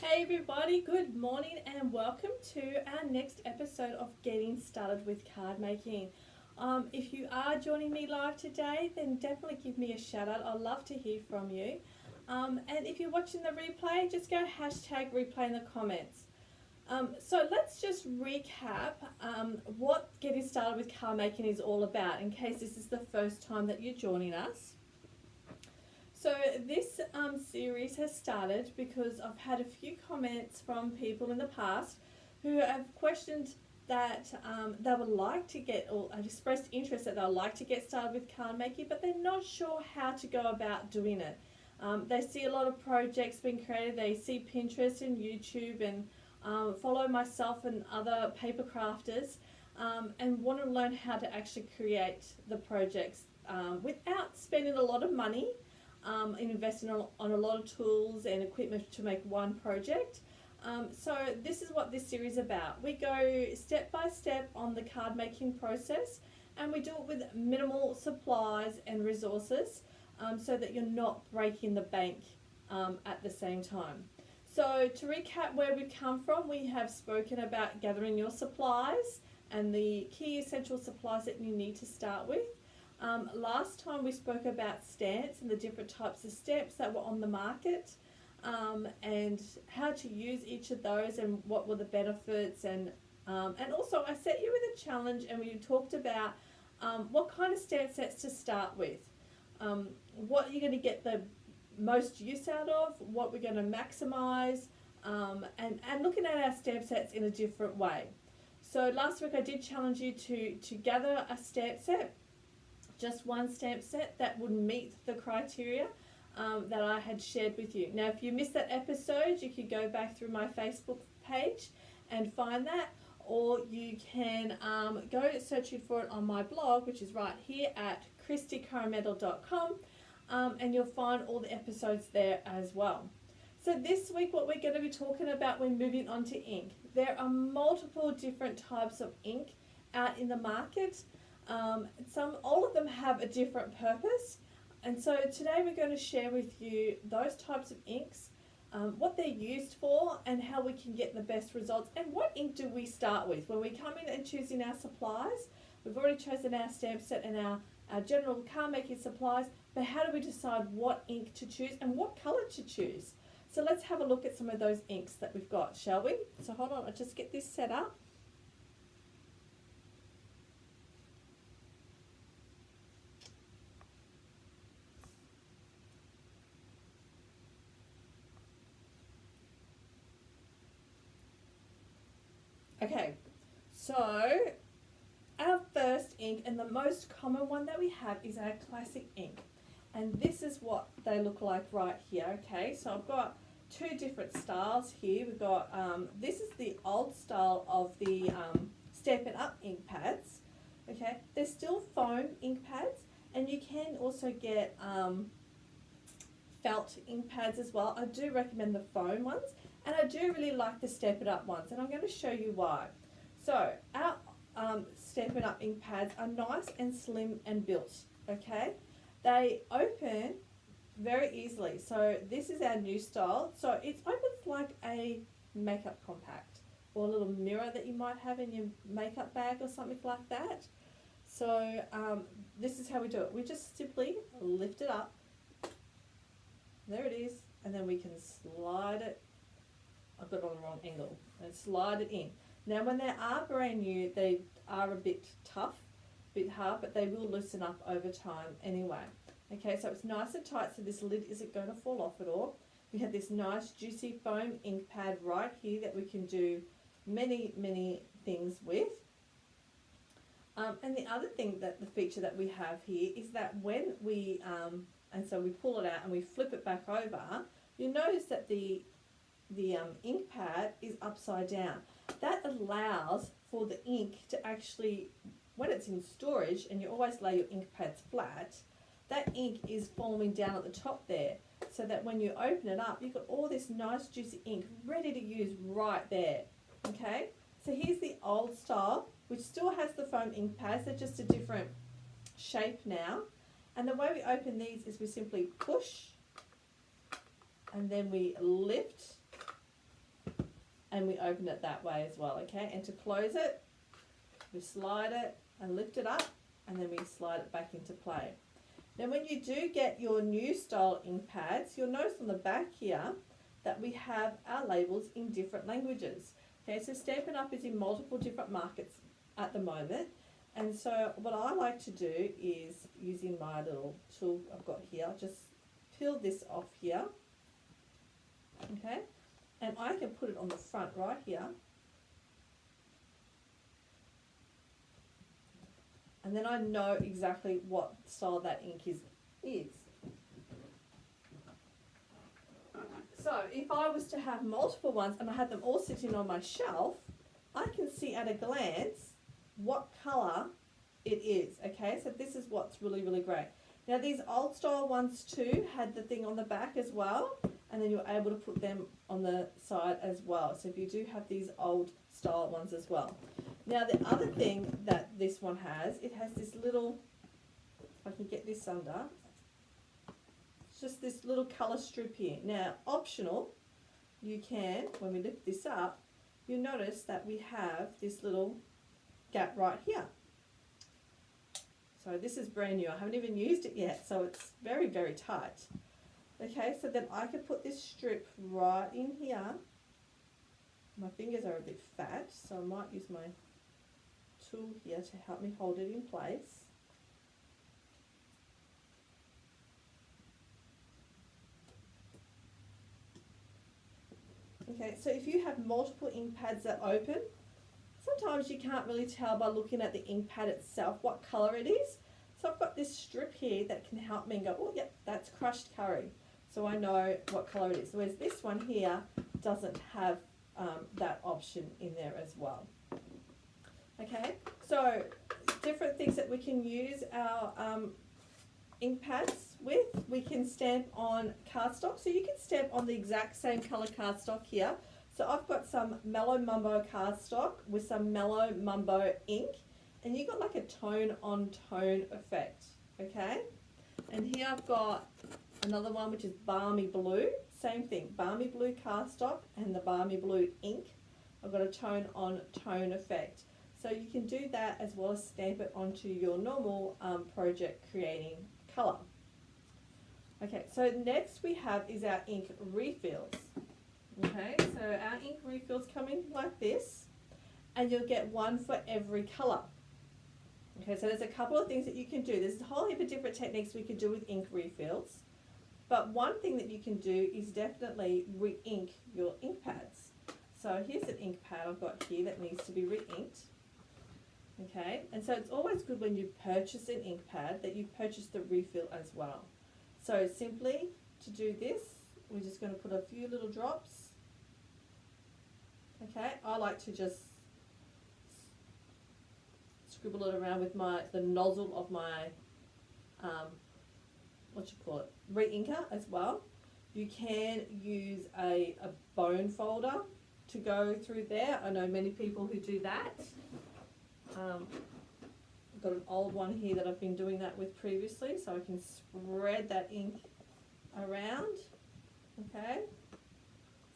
Hey everybody, good morning and welcome to our next episode of Getting Started with Card Making. If you are joining me live today, then definitely give me a shout out. I'd love to hear from you. And if you're watching the replay, just go hashtag replay in the comments. So let's just recap what Getting Started with Card Making is all about in case this is the first time that you're joining us. So this series has started because I've had a few comments from people in the past who have questioned that they would like to get, or have expressed interest that they'd like to get started with card making, but they're not sure how to go about doing it. They see a lot of projects being created, they see Pinterest and YouTube and follow myself and other paper crafters and want to learn how to actually create the projects without spending a lot of money. Investing on a lot of tools and equipment to make one project. So this is what this series is about. We go step by step on the card making process, and we do it with minimal supplies and resources so that you're not breaking the bank at the same time. So to recap where we come from, we have spoken about gathering your supplies and the key essential supplies that you need to start with. Last time we spoke about stamps and the different types of stamps that were on the market and how to use each of those and what were the benefits, and also I set you with a challenge and we talked about what kind of stamp sets to start with, what you're going to get the most use out of, what we're going to maximize, and looking at our stamp sets in a different way. So last week I did challenge you to gather a stamp set, just one stamp set that would meet the criteria that I had shared with you. Now, if you missed that episode, you could go back through my Facebook page and find that, or you can go searching for it on my blog, which is right here at KristyCoromandel.com, and you'll find all the episodes there as well. So this week, what we're going to be talking about, we're moving on to ink. There are multiple different types of ink out in the market. All of them have a different purpose, and so today we're going to share with you those types of inks, what they're used for and how we can get the best results, and what ink do we start with when we come in and choosing our supplies. We've already chosen our stamp set and our general card making supplies, but how do we decide what ink to choose and what colour to choose? So let's have a look at some of those inks that we've got, shall we? So hold on, I'll just get this set up. Okay, so our first ink, and the most common one that we have, is our classic ink. And this is what they look like right here, okay? So I've got two different styles here. We've got, this is the old style of the Stampin' Up ink pads, okay? They're still foam ink pads, and you can also get felt ink pads as well. I do recommend the foam ones. And I do really like the Stampin' Up ones, and I'm going to show you why. So our Stampin' Up ink pads are nice and slim and built, okay? They open very easily. So this is our new style. So it opens like a makeup compact or a little mirror that you might have in your makeup bag or something like that. So this is how we do it. We just simply lift it up. There it is. And then we can slide it. I've got it on the wrong angle, and slide it in. Now when they are brand new, they are a bit tough, a bit hard, but they will loosen up over time anyway. Okay, so it's nice and tight, so this lid isn't going to fall off at all. We have this nice juicy foam ink pad right here that we can do many, many things with. And the other thing, that the feature that we have here is that when we, and so we pull it out and we flip it back over, you notice that the ink pad is upside down. That allows for the ink to actually, when it's in storage, and you always lay your ink pads flat, that ink is forming down at the top there, so that when you open it up, you've got all this nice juicy ink ready to use right there. Okay, so here's the old style, which still has the foam ink pads. They're just a different shape now, and the way we open these is we simply push and then we lift and we open it that way as well, okay? And to close it, we slide it and lift it up, and then we slide it back into play. Now when you do get your new style ink pads, you'll notice on the back here that we have our labels in different languages. Okay, so Stampin' Up! Is in multiple different markets at the moment. And so what I like to do is, using my little tool I've got here, just peel this off here, okay? And I can put it on the front right here. And then I know exactly what style that ink is. So if I was to have multiple ones and I had them all sitting on my shelf, I can see at a glance what colour it is, okay? So this is what's really, really great. Now these old style ones too had the thing on the back as well, and then you're able to put them on the side as well. So if you do have these old style ones as well. Now the other thing that this one has, it has this little, if I can get this under, it's just this little colour strip here. Now optional, you can, when we lift this up, you notice that we have this little gap right here. So this is brand new, I haven't even used it yet, so it's very, very tight. Okay, so then I can put this strip right in here. My fingers are a bit fat, so I might use my tool here to help me hold it in place. Okay, so if you have multiple ink pads that open, sometimes you can't really tell by looking at the ink pad itself what colour it is. So I've got this strip here that can help me and go, oh yep, that's crushed curry. So I know what colour it is. Whereas this one here doesn't have that option in there as well. Okay, so different things that we can use our ink pads with. We can stamp on cardstock. So you can stamp on the exact same colour cardstock here. So I've got some Mellow Mumbo cardstock with some Mellow Mumbo ink, and you've got like a tone on tone effect, okay? And here I've got another one which is Balmy Blue, same thing, Balmy Blue cardstock and the Balmy Blue ink. I've got a tone on tone effect. So you can do that as well as stamp it onto your normal project creating colour. Okay, so next we have is our ink refills. Okay, so our ink refills come in like this, and you'll get one for every colour. Okay, so there's a couple of things that you can do. There's a whole heap of different techniques we can do with ink refills, but one thing that you can do is definitely re-ink your ink pads. So here's an ink pad I've got here that needs to be re-inked. Okay, and so it's always good when you purchase an ink pad that you purchase the refill as well. So simply to do this, we're just going to put a few little drops. Okay, I like to just scribble it around with the nozzle of my re-inker as well. You can use a bone folder to go through there. I know many people who do that. I've got an old one here that I've been doing that with previously, so I can spread that ink around. Okay,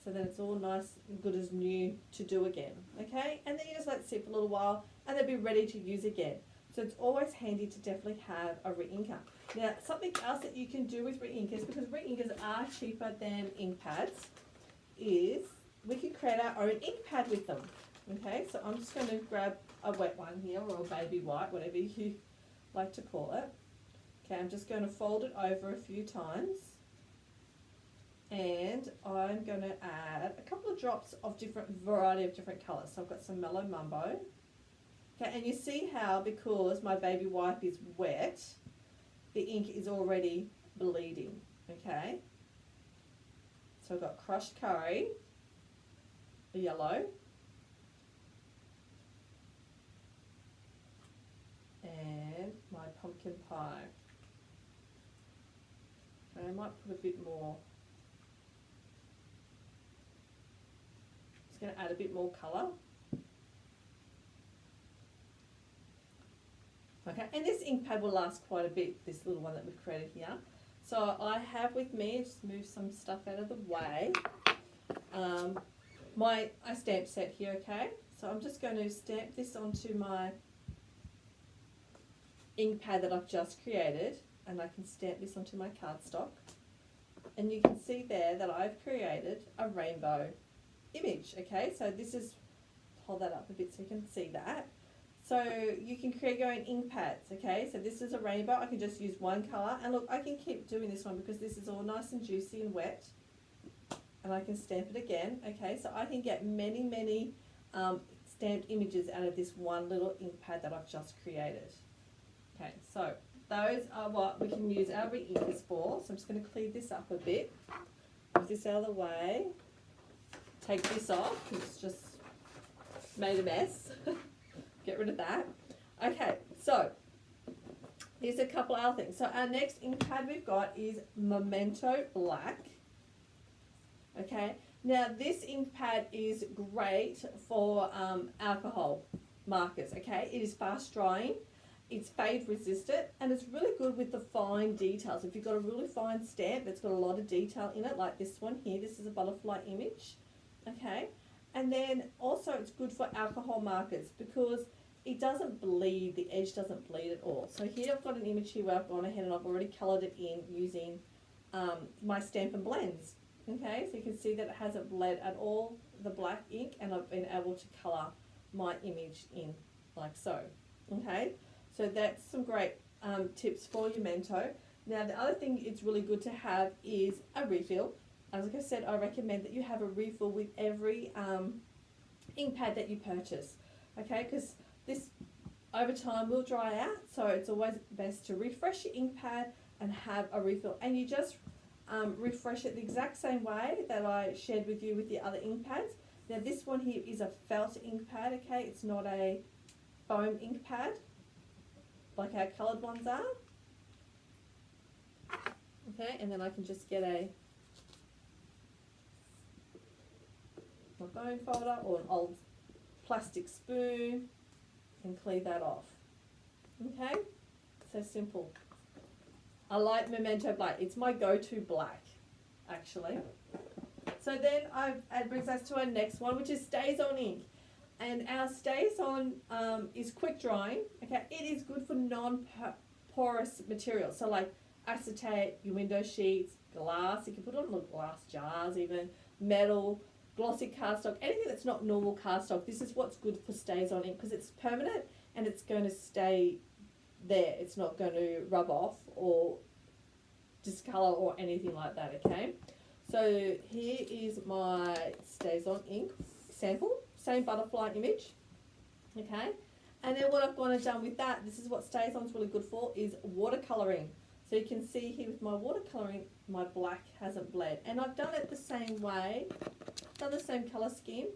so then it's all nice and good as new to do again. Okay, and then you just let it sit for a little while and they'll be ready to use again. So it's always handy to definitely have a re-inker. Now something else that you can do with re-inkers, because re-inkers are cheaper than ink pads, is we can create our own ink pad with them. Okay, so I'm just going to grab a wet one here, or a baby white, whatever you like to call it. Okay, I'm just going to fold it over a few times, and I'm going to add a couple of drops of variety of different colours. So I've got some Mellow Mumbo. Okay, and you see how, because my baby wipe is wet, the ink is already bleeding. Okay, so I've got Crushed Curry, a yellow, and my Pumpkin Pie. Okay, I might put a bit more. Just going to add a bit more colour. Okay, and this ink pad will last quite a bit, this little one that we've created here. So I have with me, just move some stuff out of the way, my stamp set here, okay? So I'm just going to stamp this onto my ink pad that I've just created, and I can stamp this onto my cardstock. And you can see there that I've created a rainbow image, okay? So this is, hold that up a bit so you can see that. So you can create your own ink pads, okay? So this is a rainbow. I can just use one colour. And look, I can keep doing this one because this is all nice and juicy and wet. And I can stamp it again, okay? So I can get many, many stamped images out of this one little ink pad that I've just created. Okay, so those are what we can use our re-inkers for. So I'm just going to clean this up a bit. Move this out of the way. Take this off, it's just made a mess. Get rid of that. Okay, so here's a couple other things. So our next ink pad we've got is Memento Black. Okay, now this ink pad is great for alcohol markers, okay? It is fast drying, it's fade resistant, and it's really good with the fine details. If you've got a really fine stamp that's got a lot of detail in it, like this one here, this is a butterfly image, okay? And then also it's good for alcohol markers because it doesn't bleed, the edge doesn't bleed at all. So here I've got an image here where I've gone ahead and I've already coloured it in using my Stampin' Blends. Okay, so you can see that it hasn't bled at all, the black ink, and I've been able to colour my image in like so. Okay, so that's some great tips for your Memento. Now the other thing it's really good to have is a refill. As like I said, I recommend that you have a refill with every ink pad that you purchase. Okay, because this over time will dry out, so it's always best to refresh your ink pad and have a refill. And you just refresh it the exact same way that I shared with you with the other ink pads. Now this one here is a felt ink pad, okay? It's not a foam ink pad like our coloured ones are. Okay, and then I can just get a my bone folder or an old plastic spoon and clean that off. Okay, so simple. I like Memento Black. It's my go-to black, actually. So then it brings us to our next one, which is Stays On ink. And our Stays On is quick drying. Okay, it is good for non-porous materials. So like acetate, your window sheets, glass. You can put on little glass jars even, metal, glossy cardstock, anything that's not normal cardstock. This is what's good for Stays On ink because it's permanent and it's going to stay there. It's not going to rub off or discolor or anything like that, okay? So here is my Stays On ink sample, same butterfly image, okay? And then what I've gone and done with that, this is what Stays On's really good for, is watercolouring. So you can see here with my watercolouring, my black hasn't bled. And I've done it the same way, done the same colour scheme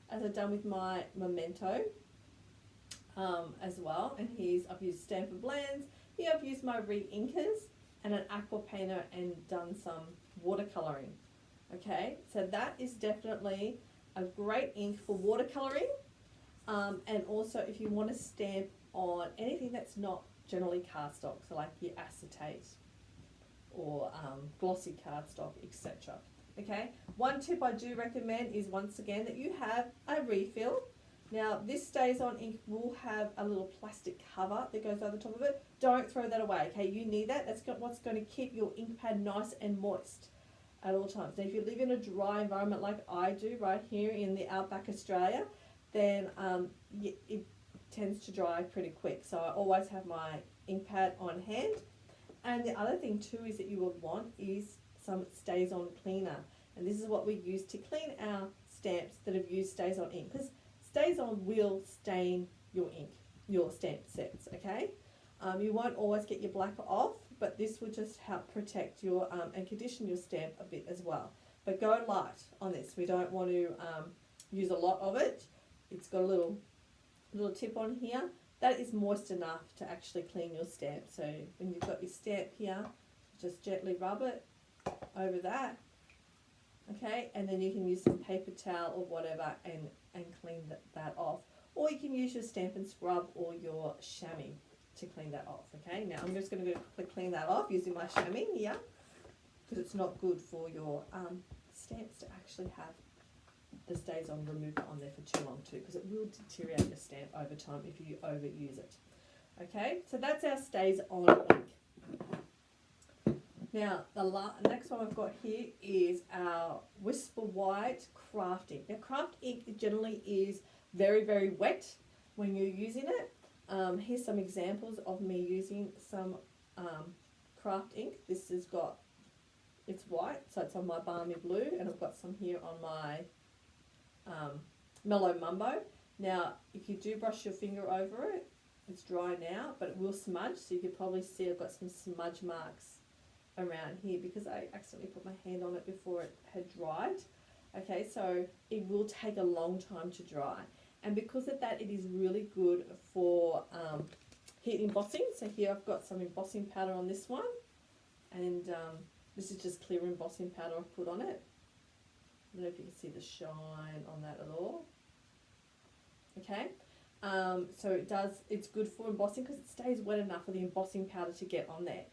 as I've done with my Memento as well. And here's, I've used Stampin' Blends. Here I've used my re-inkers and an aqua painter and done some watercolouring. Okay, so that is definitely a great ink for watercolouring. And also if you want to stamp on anything that's not generally cardstock, so like your acetate or glossy cardstock, etc. Okay, one tip I do recommend is once again that you have a refill. Now this Stays On ink will have a little plastic cover that goes over the top of it. Don't throw that away, okay? You need that. That's what's going to keep your ink pad nice and moist at all times. Now if you live in a dry environment like I do right here in the outback Australia, then it tends to dry pretty quick. So I always have my ink pad on hand. And the other thing too is that you would want is some Stays On cleaner. And this is what we use to clean our stamps that have used Stays On ink, because Stays On will stain your ink, your stamp sets, okay? You won't always get your black off, but this will just help protect your and condition your stamp a bit as well. But go light on this. We don't want to use a lot of it. It's got a little tip on here. That is moist enough to actually clean your stamp. So when you've got your stamp here, just gently rub it over that. Okay, and then you can use some paper towel or whatever and clean that off. Or you can use your Stampin' Scrub or your chamois to clean that off. Okay, now I'm just going to go clean that off using my chamois here, because it's not good for your stamps to actually have the stays on remover on there for too long too, because it will deteriorate your stamp over time if you overuse it. Okay, so that's our stays on ink. Now, the next one I've got here is our Whisper White Craft Ink. Now, craft ink generally is very, very wet when you're using it. Here's some examples of me using some craft ink. This has got, it's white, so it's on my Balmy Blue, and I've got some here on my Mellow Mumbo. Now, if you do brush your finger over it, it's dry now, but it will smudge, so you can probably see I've got some smudge marks around here because I accidentally put my hand on it before it had dried. Okay, so it will take a long time to dry, and because of that, it is really good for heat embossing. So here I've got some embossing powder on this one, and this is just clear embossing powder I've put on it. I don't know if you can see the shine on that at all. Okay, so it's good for embossing because it stays wet enough for the embossing powder to get on there.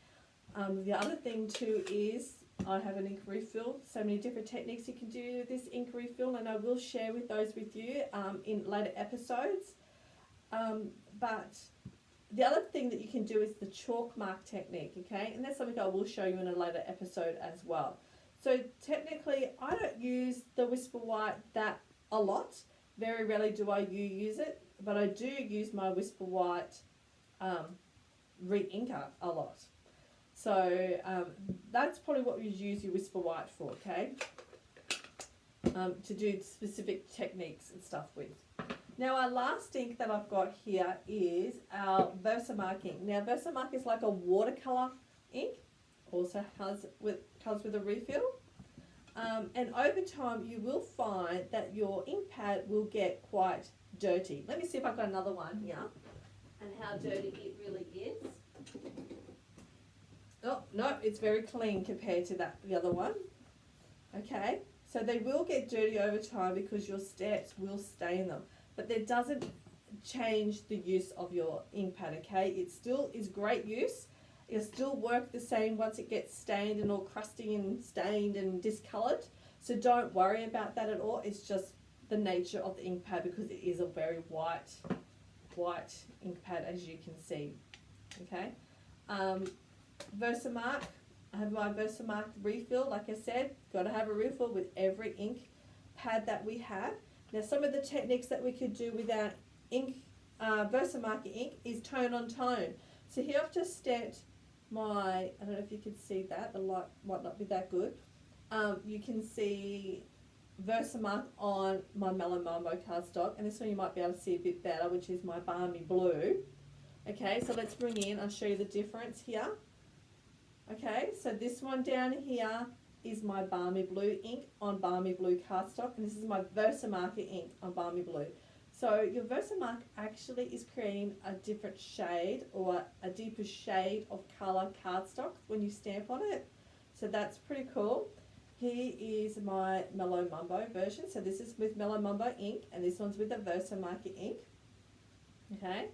The other thing too is I have an ink refill. So many different techniques you can do with this ink refill, and I will share those with you in later episodes. But the other thing that you can do is the chalk mark technique, okay? And that's something I will show you in a later episode as well. So technically, I don't use the Whisper White that a lot. Very rarely do I use it, but I do use my Whisper White re-inker a lot. So that's probably what you use your Whisper White for, okay? To do specific techniques and stuff with. Now our last ink that I've got here is our Versamark ink. Now Versamark is like a watercolour ink, also comes with a refill. And over time you will find that your ink pad will get quite dirty. Let me see if I've got another one here and how dirty it really is. Oh, no, it's very clean compared to the other one. Okay, so they will get dirty over time because your stamps will stain them. But that doesn't change the use of your ink pad, okay? It still is great use. It'll still work the same once it gets stained and all crusty and stained and discoloured. So don't worry about that at all. It's just the nature of the ink pad because it is a very white ink pad, as you can see, okay? Versamark, I have my Versamark refill. Like I said, got to have a refill with every ink pad that we have. Now some of the techniques that we could do with our ink, Versamark ink, is tone on tone. So here I've just stamped my, I don't know if you can see that, the light might not be that good. You can see Versamark on my Mellow Mumbo cardstock, and this one you might be able to see a bit better, which is my Balmy Blue. Okay, so let's bring in, I'll show you the difference here. Okay, so this one down here is my Balmy Blue ink on Balmy Blue cardstock, and this is my Versamark ink on Balmy Blue. So your Versamark actually is creating a different shade or a deeper shade of colour cardstock when you stamp on it. So that's pretty cool. Here is my Mellow Mumbo version. So this is with Mellow Mumbo ink, and this one's with the Versamark ink. Okay,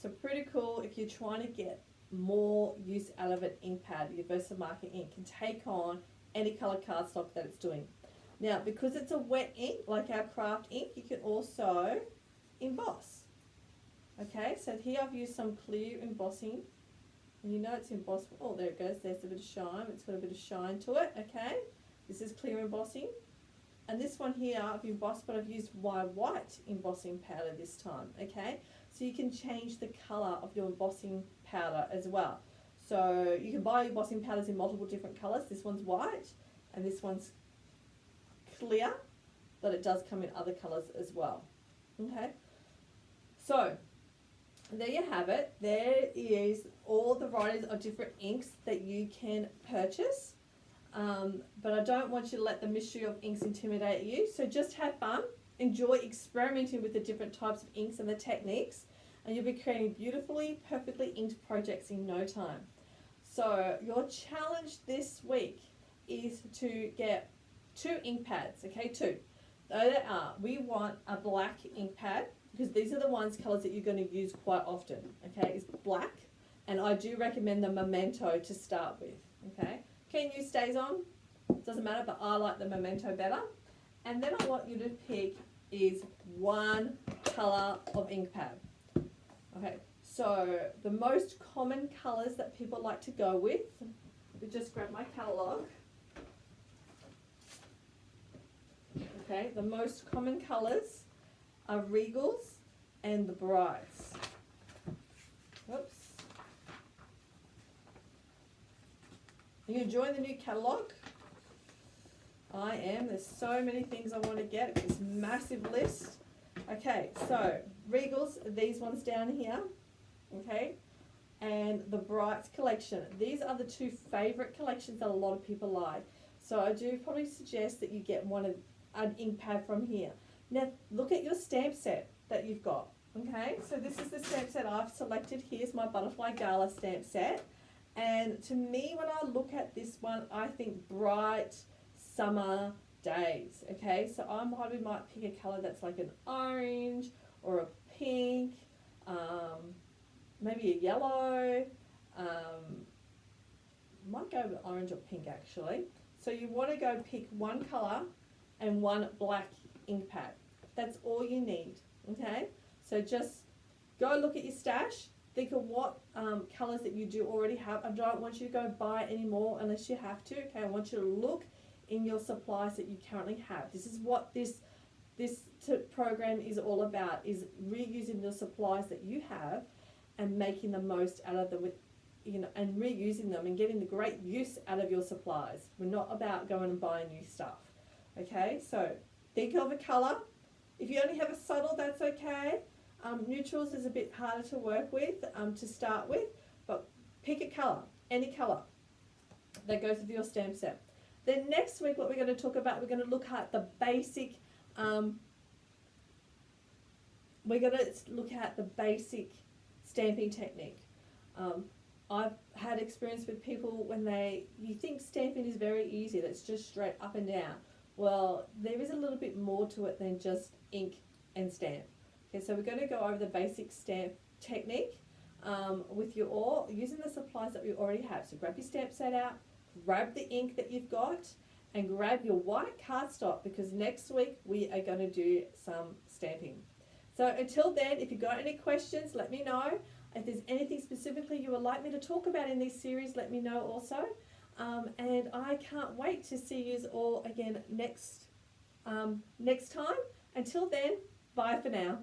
so pretty cool if you're trying to get more use out of an ink pad. Your Versamark ink can take on any colour cardstock that it's doing. Now, because it's a wet ink, like our craft ink, you can also emboss. Okay, so here I've used some clear embossing, and you know it's embossed. Oh, there it goes. There's a bit of shine. It's got a bit of shine to it. Okay, this is clear embossing. And this one here I've embossed, but I've used my white embossing powder this time. Okay, so you can change the colour of your embossing powder as well. So you can buy embossing powders in multiple different colours. This one's white and this one's clear, but it does come in other colours as well. Okay, so there you have it. There is all the varieties of different inks that you can purchase. But I don't want you to let the mystery of inks intimidate you. So just have fun, enjoy experimenting with the different types of inks and the techniques, and you'll be creating beautifully, perfectly inked projects in no time. So your challenge this week is to get 2 ink pads, okay, 2. There are. We want a black ink pad because these are the colours that you're going to use quite often, okay, is black, and I do recommend the Memento to start with, okay. Can use stays on, doesn't matter, but I like the Memento better. And then I want you to pick is one colour of ink pad. Okay, so the most common colours that people like to go with, we just grab my catalogue. Okay, the most common colours are Regals and the Brights. Oops. Are you enjoying the new catalogue? I am. There's so many things I want to get. This massive list. Okay, so Regals, these ones down here. Okay, and the Brights collection. These are the two favourite collections that a lot of people like. So I do probably suggest that you get an ink pad from here. Now look at your stamp set that you've got. Okay, so this is the stamp set I've selected. Here's my Butterfly Gala stamp set. And to me, when I look at this one, I think bright summer days. Okay, so I might pick a colour that's like an orange or a pink, maybe a yellow. Might go with orange or pink actually. So you want to go pick one colour and one black ink pad. That's all you need. Okay, so just go look at your stash. Think of what colours that you do already have. I don't want you to go buy any more unless you have to. Okay, I want you to look in your supplies that you currently have. This is what this program is all about, is reusing the supplies that you have and making the most out of them with, and reusing them and getting the great use out of your supplies. We're not about going and buying new stuff. Okay, so think of a colour. If you only have a subtle, that's okay. Neutrals is a bit harder to work with to start with, but pick a colour, any colour that goes with your stamp set. Then next week, what we're going to talk about, we're going to look at the basic, stamping technique. I've had experience with people when you think stamping is very easy, that's just straight up and down. Well, there is a little bit more to it than just ink and stamp. Okay, so we're going to go over the basic stamp technique with you all, using the supplies that we already have. So grab your stamp set out, grab the ink that you've got, and grab your white cardstock, because next week we are going to do some stamping. So until then, if you've got any questions, let me know. If there's anything specifically you would like me to talk about in this series, let me know also. And I can't wait to see you all again next time. Until then, bye for now.